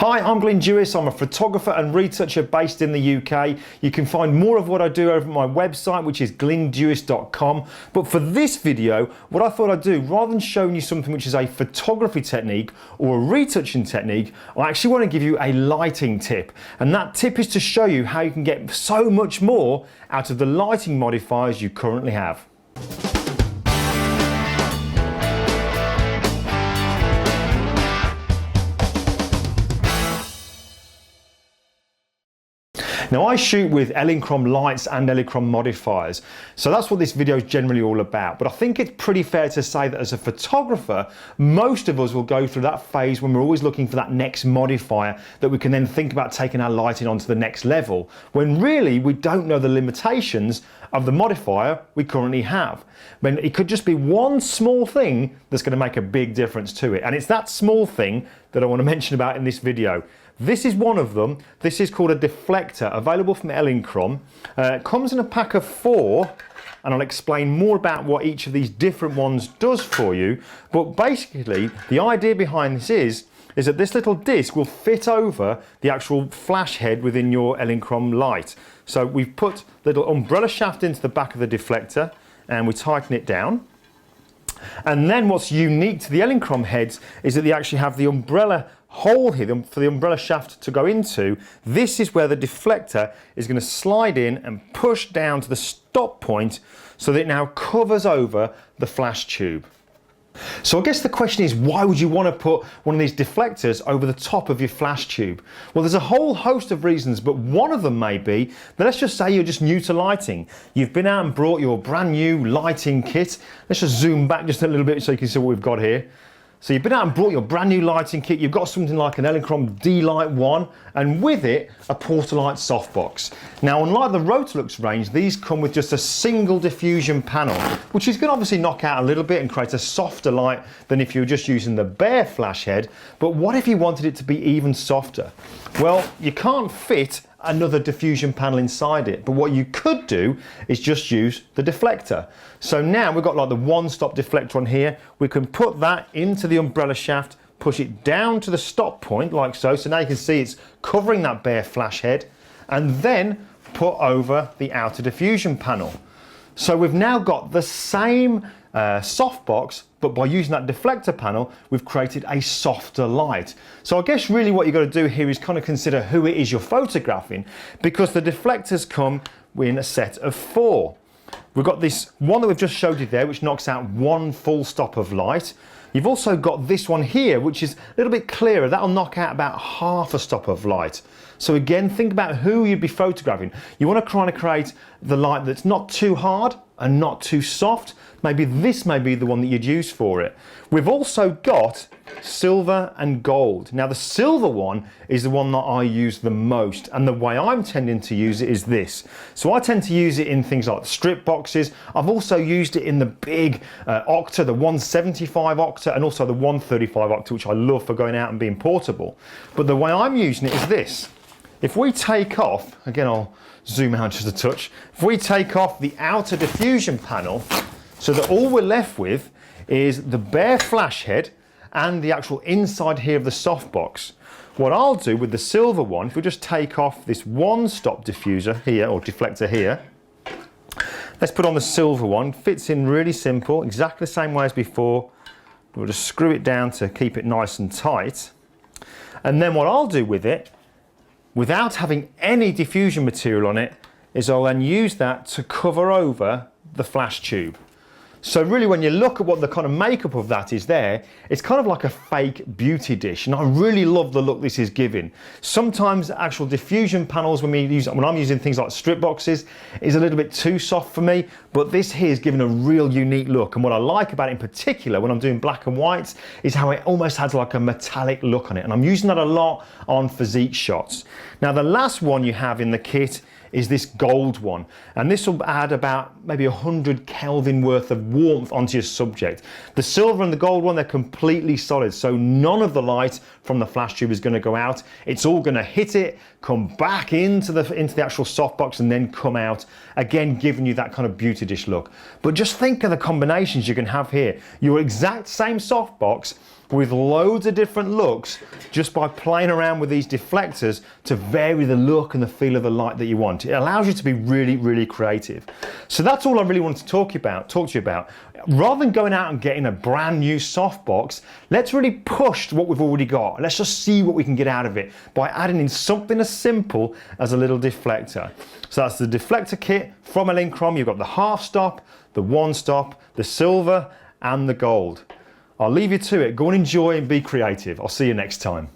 Hi, I'm Glyn. I'm a photographer and retoucher based in the UK. You can find more of what I do over at my website, which is glyndewis.com. But for this video, what I thought I'd do, rather than showing you something which is a photography technique or a retouching technique, I actually want to give you a lighting tip. And that tip is to show you how you can get so much more out of the lighting modifiers you currently have. Now I shoot with Elinchrom lights and Elinchrom modifiers, so that's what this video is generally all about. But I think it's pretty fair to say that as a photographer, most of us will go through that phase when we're always looking for that next modifier that we can then think about taking our lighting onto the next level, when really we don't know the limitations of the modifier we currently have. When it could just be one small thing that's going to make a big difference to it, and it's that small thing that I want to mention about in this video. This is one of them. This is called a deflector, available from Elinchrom. It comes in a pack of 4, and I'll explain more about what each of these different ones does for you. But basically, the idea behind this is that this little disc will fit over the actual flash head within your Elinchrom light. So we've put the little umbrella shaft into the back of the deflector, and we tighten it down. And then what's unique to the Elinchrom heads is that they actually have the umbrella hole here for the umbrella shaft to go into. This is where the deflector is going to slide in and push down to the stop point so that it now covers over the flash tube. So I guess the question is, why would you want to put one of these deflectors over the top of your flash tube? Well, there's a whole host of reasons, but one of them may be that, let's just say you're just new to lighting. You've been out and brought your brand new lighting kit. Let's just zoom back just a little bit so you can see what we've got here. So you've been out and brought your brand new lighting kit, you've got something like an Elinchrom D-Light 1, and with it, a Portalight softbox. Now, unlike the Retouching range, these come with just a single diffusion panel, which is going to obviously knock out a little bit and create a softer light than if you were just using the bare flash head. But what if you wanted it to be even softer? Well, you can't fit another diffusion panel inside it, but what you could do is just use the deflector. So now we've got like the one-stop deflector on here. We can put that into the umbrella shaft, push it down to the stop point like so. So now you can see it's covering that bare flash head, and then put over the outer diffusion panel. So we've now got the same softbox, but by using that deflector panel, we've created a softer light. So I guess really what you've got to do here is kind of consider who it is you're photographing, because the deflectors come in a set of 4. We've got this one that we've just showed you there, which knocks out one full stop of light. You've also got this one here, which is a little bit clearer. That'll knock out about half a stop of light. So again, think about who you'd be photographing. You want to try to create the light that's not too hard and not too soft. Maybe this may be the one that you'd use for it. We've also got silver and gold. Now the silver one is the one that I use the most, and the way I'm tending to use it is this. So I tend to use it in things like strip boxes. I've also used it in the big octa, the 175 octa, and also the 135 octa, which I love for going out and being portable. But the way I'm using it is this. If we take off, again I'll zoom out just a touch, if we take off the outer diffusion panel, so that all we're left with is the bare flash head and the actual inside here of the softbox. What I'll do with the silver one, if we just take off this one-stop diffuser here, or deflector here, let's put on the silver one. Fits in really simple, exactly the same way as before. We'll just screw it down to keep it nice and tight. And then what I'll do with it, without having any diffusion material on it, is I'll then use that to cover over the flash tube. So really, when you look at what the kind of makeup of that is there, it's kind of like a fake beauty dish, and I really love the look this is giving. Sometimes actual diffusion panels, when I'm using things like strip boxes, is a little bit too soft for me, but this here is giving a real unique look. And what I like about it in particular when I'm doing black and whites is how it almost has like a metallic look on it, and I'm using that a lot on physique shots. Now the last one you have in the kit is this gold one, and this will add about maybe 100 Kelvin worth of warmth onto your subject. The silver and the gold one, they're completely solid, so none of the light from the flash tube is going to go out. It's all going to hit it, come back into the actual softbox, and then come out again, giving you that kind of beauty dish look. But just think of the combinations you can have here. Your exact same softbox with loads of different looks just by playing around with these deflectors to vary the look and the feel of the light that you want. It allows you to be really, really creative. So that's all I really wanted to talk to you about. Rather than going out and getting a brand new softbox, let's really push what we've already got. Let's just see what we can get out of it by adding in something as simple as a little deflector. So that's the deflector kit from Elinchrom. You've got the half stop, the one stop, the silver and the gold. I'll leave you to it. Go and enjoy and be creative. I'll see you next time.